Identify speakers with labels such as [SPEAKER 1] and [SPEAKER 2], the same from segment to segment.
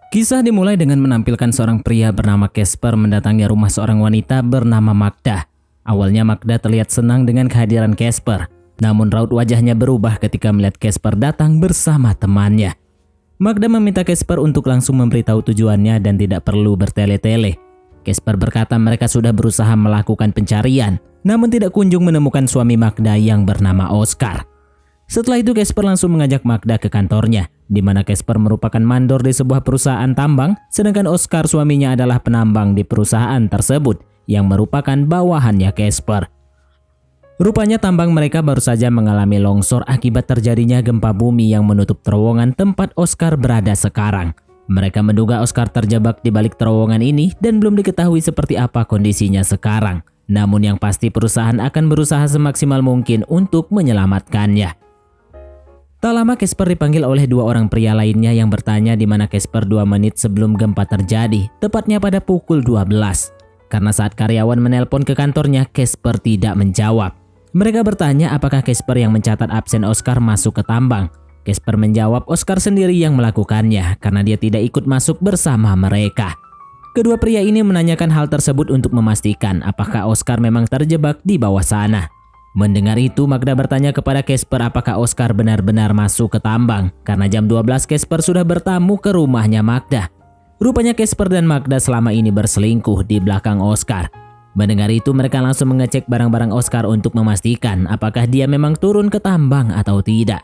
[SPEAKER 1] Kisah dimulai dengan menampilkan seorang pria bernama Casper mendatangi rumah seorang wanita bernama Magda. Awalnya Magda terlihat senang dengan kehadiran Casper, namun raut wajahnya berubah ketika melihat Casper datang bersama temannya. Magda meminta Casper untuk langsung memberitahu tujuannya dan tidak perlu bertele-tele. Casper berkata mereka sudah berusaha melakukan pencarian, namun tidak kunjung menemukan suami Magda yang bernama Oscar. Setelah itu Casper langsung mengajak Magda ke kantornya, di mana Casper merupakan mandor di sebuah perusahaan tambang, sedangkan Oscar suaminya adalah penambang di perusahaan tersebut yang merupakan bawahannya Casper. Rupanya tambang mereka baru saja mengalami longsor akibat terjadinya gempa bumi yang menutup terowongan tempat Oscar berada sekarang. Mereka menduga Oscar terjebak di balik terowongan ini dan belum diketahui seperti apa kondisinya sekarang. Namun yang pasti perusahaan akan berusaha semaksimal mungkin untuk menyelamatkannya. Tak lama Casper dipanggil oleh dua orang pria lainnya yang bertanya di mana Casper 2 menit sebelum gempa terjadi, tepatnya pada pukul 12. Karena saat karyawan menelpon ke kantornya, Casper tidak menjawab. Mereka bertanya apakah Casper yang mencatat absen Oscar masuk ke tambang. Casper menjawab Oscar sendiri yang melakukannya karena dia tidak ikut masuk bersama mereka. Kedua pria ini menanyakan hal tersebut untuk memastikan apakah Oscar memang terjebak di bawah sana. Mendengar itu, Magda bertanya kepada Casper apakah Oscar benar-benar masuk ke tambang. Karena jam 12 Casper sudah bertamu ke rumahnya Magda. Rupanya Casper dan Magda selama ini berselingkuh di belakang Oscar. Mendengar itu, mereka langsung mengecek barang-barang Oscar untuk memastikan apakah dia memang turun ke tambang atau tidak.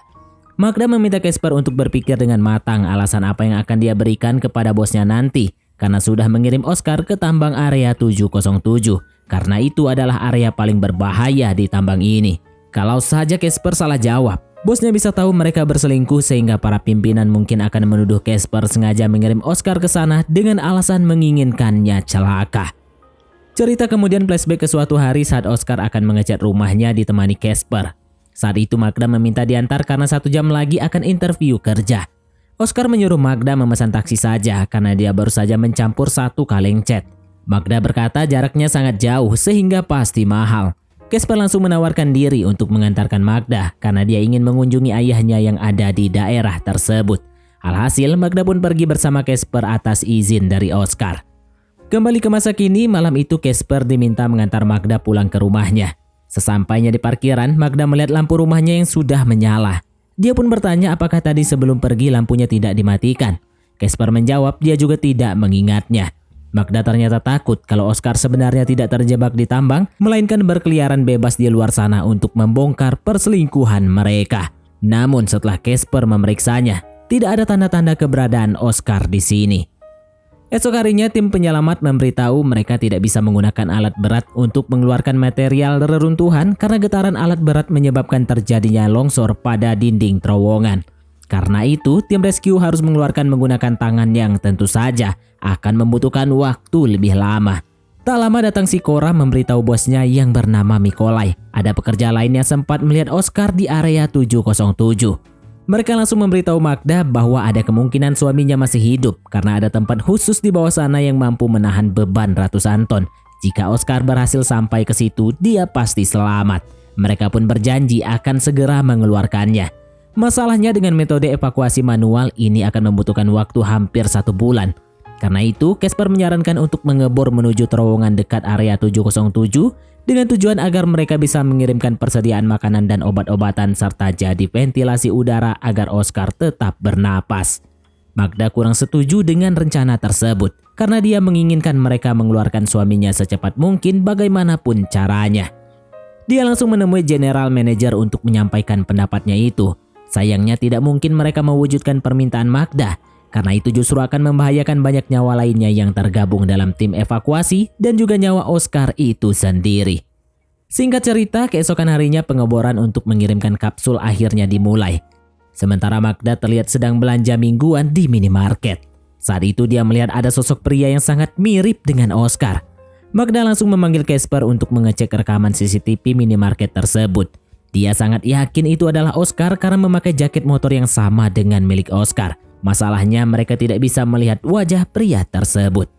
[SPEAKER 1] Magda meminta Casper untuk berpikir dengan matang alasan apa yang akan dia berikan kepada bosnya nanti. Karena sudah mengirim Oscar ke tambang area 707. Karena itu adalah area paling berbahaya di tambang ini. Kalau saja Casper salah jawab, bosnya bisa tahu mereka berselingkuh sehingga para pimpinan mungkin akan menuduh Casper sengaja mengirim Oscar ke sana dengan alasan menginginkannya celaka. Cerita kemudian flashback ke suatu hari saat Oscar akan mengecat rumahnya ditemani Casper. Saat itu Magda meminta diantar karena 1 jam lagi akan interview kerja. Oscar menyuruh Magda memesan taksi saja karena dia baru saja mencampur 1 kaleng cat. Magda berkata jaraknya sangat jauh sehingga pasti mahal. Casper langsung menawarkan diri untuk mengantarkan Magda karena dia ingin mengunjungi ayahnya yang ada di daerah tersebut. Alhasil Magda pun pergi bersama Casper atas izin dari Oscar. Kembali ke masa kini, malam itu Casper diminta mengantar Magda pulang ke rumahnya. Sesampainya di parkiran, Magda melihat lampu rumahnya yang sudah menyala. Dia pun bertanya apakah tadi sebelum pergi lampunya tidak dimatikan. Casper menjawab dia juga tidak mengingatnya. Magda ternyata takut kalau Oscar sebenarnya tidak terjebak di tambang, melainkan berkeliaran bebas di luar sana untuk membongkar perselingkuhan mereka. Namun setelah Casper memeriksanya, tidak ada tanda-tanda keberadaan Oscar di sini. Esok harinya tim penyelamat memberitahu mereka tidak bisa menggunakan alat berat untuk mengeluarkan material reruntuhan karena getaran alat berat menyebabkan terjadinya longsor pada dinding terowongan. Karena itu, tim rescue harus mengeluarkan menggunakan tangan yang tentu saja akan membutuhkan waktu lebih lama. Tak lama datang si Cora memberitahu bosnya yang bernama Mikolai. Ada pekerja lain yang sempat melihat Oscar di area 707. Mereka langsung memberitahu Magda bahwa ada kemungkinan suaminya masih hidup karena ada tempat khusus di bawah sana yang mampu menahan beban ratusan ton. Jika Oscar berhasil sampai ke situ, dia pasti selamat. Mereka pun berjanji akan segera mengeluarkannya. Masalahnya dengan metode evakuasi manual ini akan membutuhkan waktu hampir 1 bulan. Karena itu, Casper menyarankan untuk mengebor menuju terowongan dekat area 707 dengan tujuan agar mereka bisa mengirimkan persediaan makanan dan obat-obatan serta jadi ventilasi udara agar Oscar tetap bernapas. Magda kurang setuju dengan rencana tersebut karena dia menginginkan mereka mengeluarkan suaminya secepat mungkin bagaimanapun caranya. Dia langsung menemui General Manager untuk menyampaikan pendapatnya itu. Sayangnya tidak mungkin mereka mewujudkan permintaan Magda, karena itu justru akan membahayakan banyak nyawa lainnya yang tergabung dalam tim evakuasi dan juga nyawa Oscar itu sendiri. Singkat cerita, keesokan harinya pengeboran untuk mengirimkan kapsul akhirnya dimulai. Sementara Magda terlihat sedang belanja mingguan di minimarket. Saat itu dia melihat ada sosok pria yang sangat mirip dengan Oscar. Magda langsung memanggil Casper untuk mengecek rekaman CCTV minimarket tersebut. Dia sangat yakin itu adalah Oscar karena memakai jaket motor yang sama dengan milik Oscar. Masalahnya mereka tidak bisa melihat wajah pria tersebut.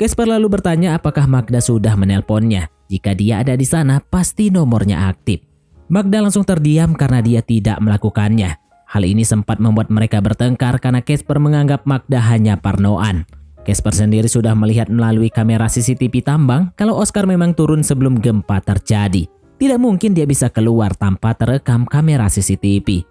[SPEAKER 1] Casper lalu bertanya apakah Magda sudah menelponnya. Jika dia ada di sana, pasti nomornya aktif. Magda langsung terdiam karena dia tidak melakukannya. Hal ini sempat membuat mereka bertengkar karena Casper menganggap Magda hanya parnoan. Casper sendiri sudah melihat melalui kamera CCTV tambang kalau Oscar memang turun sebelum gempa terjadi. Tidak mungkin dia bisa keluar tanpa terekam kamera CCTV.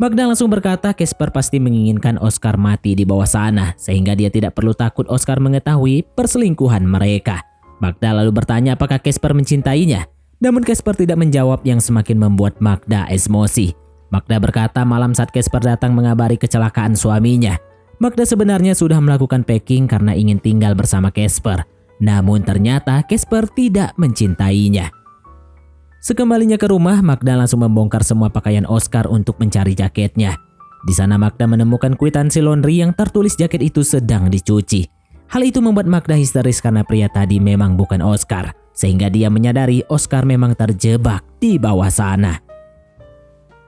[SPEAKER 1] Magda langsung berkata Casper pasti menginginkan Oscar mati di bawah sana sehingga dia tidak perlu takut Oscar mengetahui perselingkuhan mereka. Magda lalu bertanya apakah Casper mencintainya. Namun Casper tidak menjawab yang semakin membuat Magda emosi. Magda berkata malam saat Casper datang mengabari kecelakaan suaminya, Magda sebenarnya sudah melakukan packing karena ingin tinggal bersama Casper. Namun ternyata Casper tidak mencintainya. Sekembalinya ke rumah, Magda langsung membongkar semua pakaian Oscar untuk mencari jaketnya. Di sana Magda menemukan kwitansi laundry yang tertulis jaket itu sedang dicuci. Hal itu membuat Magda histeris karena pria tadi memang bukan Oscar, sehingga dia menyadari Oscar memang terjebak di bawah sana.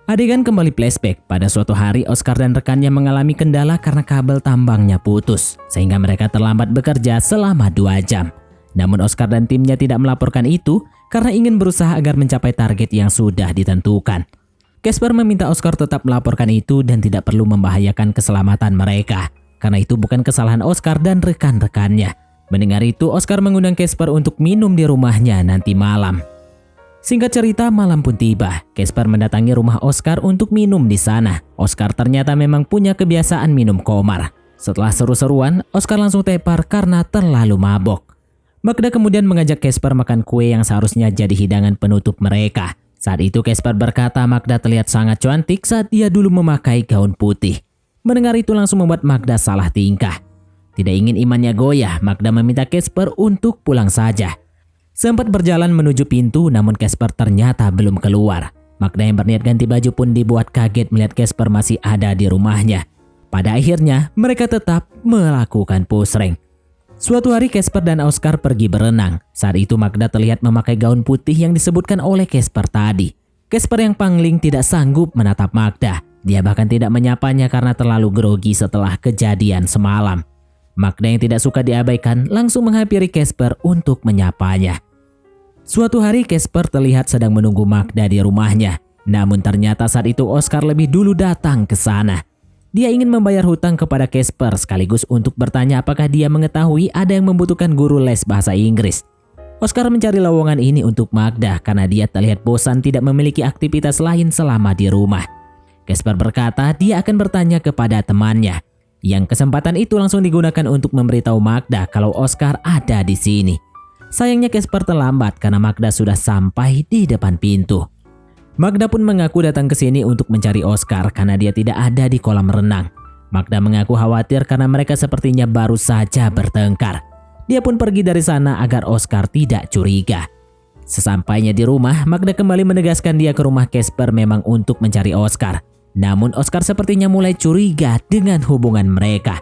[SPEAKER 1] Adegan kembali flashback. Pada suatu hari Oscar dan rekannya mengalami kendala karena kabel tambangnya putus, sehingga mereka terlambat bekerja selama 2 jam. Namun Oscar dan timnya tidak melaporkan itu karena ingin berusaha agar mencapai target yang sudah ditentukan. Casper meminta Oscar tetap melaporkan itu dan tidak perlu membahayakan keselamatan mereka, karena itu bukan kesalahan Oscar dan rekan-rekannya. Mendengar itu, Oscar mengundang Casper untuk minum di rumahnya nanti malam. Singkat cerita, malam pun tiba. Casper mendatangi rumah Oscar untuk minum di sana. Oscar ternyata memang punya kebiasaan minum komar. Setelah seru-seruan, Oscar langsung tepar karena terlalu mabok. Magda kemudian mengajak Casper makan kue yang seharusnya jadi hidangan penutup mereka. Saat itu Casper berkata Magda terlihat sangat cantik saat dia dulu memakai gaun putih. Mendengar itu langsung membuat Magda salah tingkah. Tidak ingin imannya goyah, Magda meminta Casper untuk pulang saja. Sempat berjalan menuju pintu, namun Casper ternyata belum keluar. Magda yang berniat ganti baju pun dibuat kaget melihat Casper masih ada di rumahnya. Pada akhirnya, mereka tetap melakukan pusreng. Suatu hari Casper dan Oscar pergi berenang. Saat itu Magda terlihat memakai gaun putih yang disebutkan oleh Casper tadi. Casper yang pangling tidak sanggup menatap Magda. Dia bahkan tidak menyapanya karena terlalu grogi setelah kejadian semalam. Magda yang tidak suka diabaikan langsung menghampiri Casper untuk menyapanya. Suatu hari Casper terlihat sedang menunggu Magda di rumahnya. Namun ternyata saat itu Oscar lebih dulu datang ke sana. Dia ingin membayar hutang kepada Casper sekaligus untuk bertanya apakah dia mengetahui ada yang membutuhkan guru les bahasa Inggris. Oscar mencari lowongan ini untuk Magda karena dia terlihat bosan tidak memiliki aktivitas lain selama di rumah. Casper berkata dia akan bertanya kepada temannya. Yang kesempatan itu langsung digunakan untuk memberitahu Magda kalau Oscar ada di sini. Sayangnya Casper terlambat karena Magda sudah sampai di depan pintu. Magda pun mengaku datang ke sini untuk mencari Oscar karena dia tidak ada di kolam renang. Magda mengaku khawatir karena mereka sepertinya baru saja bertengkar. Dia pun pergi dari sana agar Oscar tidak curiga. Sesampainya di rumah, Magda kembali menegaskan dia ke rumah Casper memang untuk mencari Oscar. Namun Oscar sepertinya mulai curiga dengan hubungan mereka.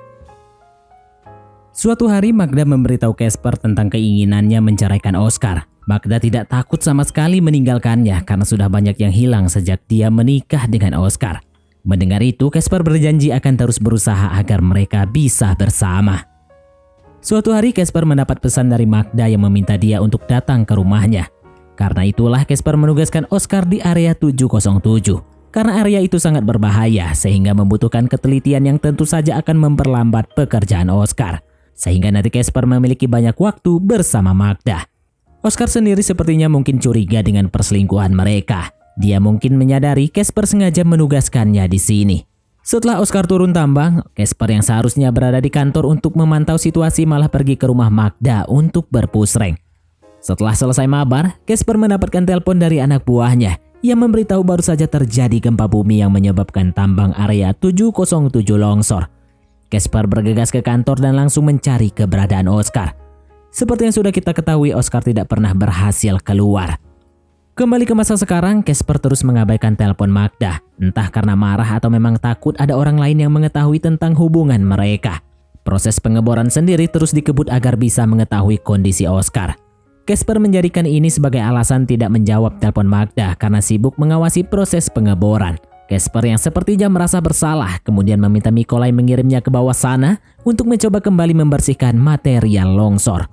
[SPEAKER 1] Suatu hari Magda memberitahu Casper tentang keinginannya menceraikan Oscar. Magda tidak takut sama sekali meninggalkannya karena sudah banyak yang hilang sejak dia menikah dengan Oscar. Mendengar itu, Casper berjanji akan terus berusaha agar mereka bisa bersama. Suatu hari Casper mendapat pesan dari Magda yang meminta dia untuk datang ke rumahnya. Karena itulah Casper menugaskan Oscar di area 707. Karena area itu sangat berbahaya sehingga membutuhkan ketelitian yang tentu saja akan memperlambat pekerjaan Oscar. Sehingga nanti Casper memiliki banyak waktu bersama Magda. Oscar sendiri sepertinya mungkin curiga dengan perselingkuhan mereka. Dia mungkin menyadari Casper sengaja menugaskannya di sini. Setelah Oscar turun tambang, Casper yang seharusnya berada di kantor untuk memantau situasi malah pergi ke rumah Magda untuk berpusreng. Setelah selesai mabar, Casper mendapatkan telepon dari anak buahnya yang memberitahu baru saja terjadi gempa bumi yang menyebabkan tambang area 707 longsor. Casper bergegas ke kantor dan langsung mencari keberadaan Oscar. Seperti yang sudah kita ketahui, Oscar tidak pernah berhasil keluar. Kembali ke masa sekarang, Casper terus mengabaikan telepon Magda. Entah karena marah atau memang takut ada orang lain yang mengetahui tentang hubungan mereka. Proses pengeboran sendiri terus dikebut agar bisa mengetahui kondisi Oscar. Casper menjadikan ini sebagai alasan tidak menjawab telepon Magda karena sibuk mengawasi proses pengeboran. Casper yang sepertinya merasa bersalah kemudian meminta Mikolai mengirimnya ke bawah sana untuk mencoba kembali membersihkan material longsor.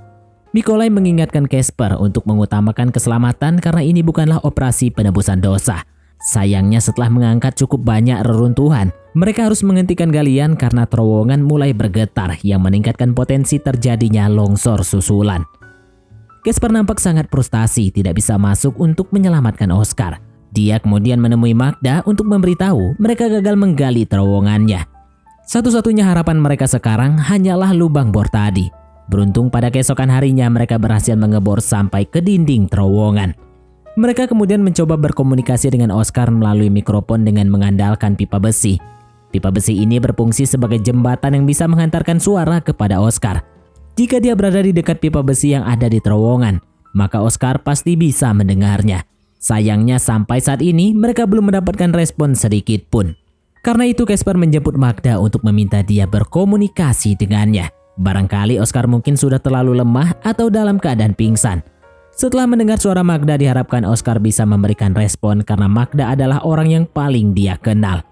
[SPEAKER 1] Mikolai mengingatkan Casper untuk mengutamakan keselamatan karena ini bukanlah operasi penebusan dosa. Sayangnya setelah mengangkat cukup banyak reruntuhan, mereka harus menghentikan galian karena terowongan mulai bergetar yang meningkatkan potensi terjadinya longsor susulan. Casper nampak sangat frustasi tidak bisa masuk untuk menyelamatkan Oscar. Dia kemudian menemui Magda untuk memberitahu mereka gagal menggali terowongannya. Satu-satunya harapan mereka sekarang hanyalah lubang bor tadi. Beruntung pada keesokan harinya mereka berhasil mengebor sampai ke dinding terowongan. Mereka kemudian mencoba berkomunikasi dengan Oscar melalui mikrofon dengan mengandalkan pipa besi. Pipa besi ini berfungsi sebagai jembatan yang bisa menghantarkan suara kepada Oscar. Jika dia berada di dekat pipa besi yang ada di terowongan, maka Oscar pasti bisa mendengarnya. Sayangnya sampai saat ini mereka belum mendapatkan respon sedikit pun. Karena itu Casper menjemput Magda untuk meminta dia berkomunikasi dengannya. Barangkali Oscar mungkin sudah terlalu lemah atau dalam keadaan pingsan. Setelah mendengar suara Magda, diharapkan Oscar bisa memberikan respon karena Magda adalah orang yang paling dia kenal.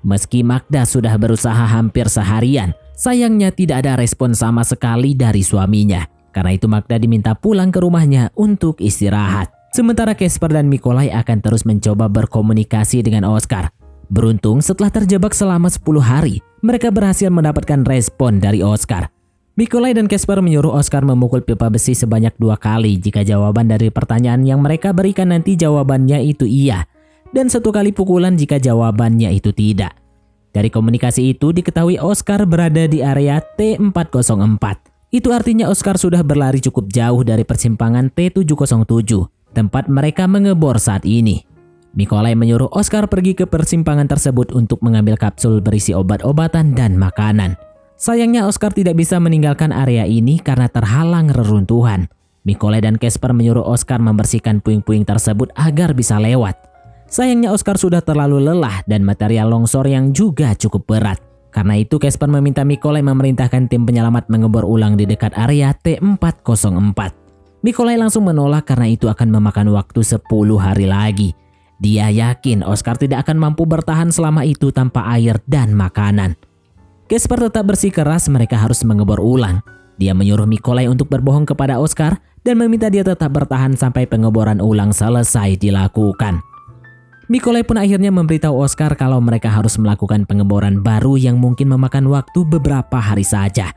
[SPEAKER 1] Meski Magda sudah berusaha hampir seharian, sayangnya tidak ada respon sama sekali dari suaminya. Karena itu Magda diminta pulang ke rumahnya untuk istirahat. Sementara Casper dan Mikolaj akan terus mencoba berkomunikasi dengan Oscar. Beruntung setelah terjebak selama 10 hari, mereka berhasil mendapatkan respon dari Oscar. Mikolaj dan Casper menyuruh Oscar memukul pipa besi sebanyak 2 kali jika jawaban dari pertanyaan yang mereka berikan nanti jawabannya itu iya, dan 1 kali pukulan jika jawabannya itu tidak. Dari komunikasi itu diketahui Oscar berada di area T404. Itu artinya Oscar sudah berlari cukup jauh dari persimpangan T707, tempat mereka mengebor saat ini. Mikolaj menyuruh Oscar pergi ke persimpangan tersebut untuk mengambil kapsul berisi obat-obatan dan makanan. Sayangnya Oscar tidak bisa meninggalkan area ini karena terhalang reruntuhan. Mikolaj dan Casper menyuruh Oscar membersihkan puing-puing tersebut agar bisa lewat. Sayangnya Oscar sudah terlalu lelah dan material longsor yang juga cukup berat. Karena itu Casper meminta Mikolaj memerintahkan tim penyelamat mengebor ulang di dekat area T404. Mikolaj langsung menolak karena itu akan memakan waktu 10 hari lagi. Dia yakin Oscar tidak akan mampu bertahan selama itu tanpa air dan makanan. Casper tetap bersikeras mereka harus mengebor ulang. Dia menyuruh Mikolaj untuk berbohong kepada Oscar dan meminta dia tetap bertahan sampai pengeboran ulang selesai dilakukan. Mikolaj pun akhirnya memberitahu Oscar kalau mereka harus melakukan pengeboran baru yang mungkin memakan waktu beberapa hari saja.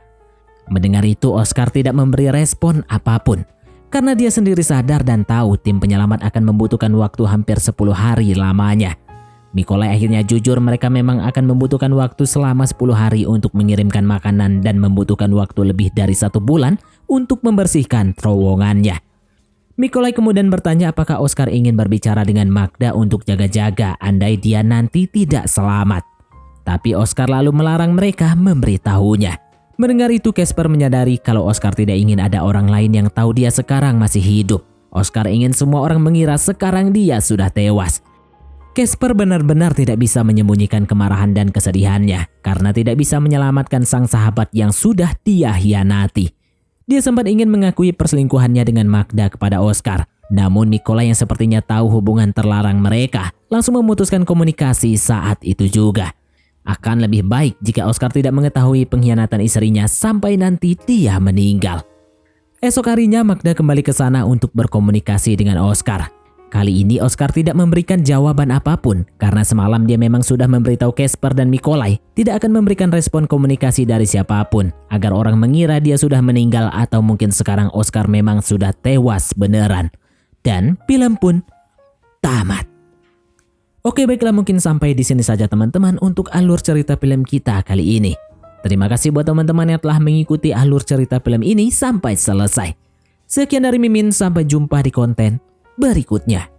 [SPEAKER 1] Mendengar itu Oscar tidak memberi respon apapun. Karena dia sendiri sadar dan tahu tim penyelamat akan membutuhkan waktu hampir 10 hari lamanya. Mikolaj akhirnya jujur mereka memang akan membutuhkan waktu selama 10 hari untuk mengirimkan makanan dan membutuhkan waktu lebih dari 1 bulan untuk membersihkan terowongannya. Mikolaj kemudian bertanya apakah Oscar ingin berbicara dengan Magda untuk jaga-jaga andai dia nanti tidak selamat. Tapi Oscar lalu melarang mereka memberitahunya. Mendengar itu Casper menyadari kalau Oscar tidak ingin ada orang lain yang tahu dia sekarang masih hidup. Oscar ingin semua orang mengira sekarang dia sudah tewas. Casper benar-benar tidak bisa menyembunyikan kemarahan dan kesedihannya karena tidak bisa menyelamatkan sang sahabat yang sudah dia hianati. Dia sempat ingin mengakui perselingkuhannya dengan Magda kepada Oscar. Namun Mikolaj yang sepertinya tahu hubungan terlarang mereka langsung memutuskan komunikasi saat itu juga. Akan lebih baik jika Oscar tidak mengetahui pengkhianatan istrinya sampai nanti dia meninggal. Esok harinya Magda kembali ke sana untuk berkomunikasi dengan Oscar. Kali ini Oscar tidak memberikan jawaban apapun karena semalam dia memang sudah memberitahu Casper dan Mikolaj tidak akan memberikan respon komunikasi dari siapapun agar orang mengira dia sudah meninggal atau mungkin sekarang Oscar memang sudah tewas beneran. Dan film pun tamat. Oke baiklah mungkin sampai di sini saja teman-teman untuk alur cerita film kita kali ini. Terima kasih buat teman-teman yang telah mengikuti alur cerita film ini sampai selesai. Sekian dari Mimin, sampai jumpa di konten berikutnya.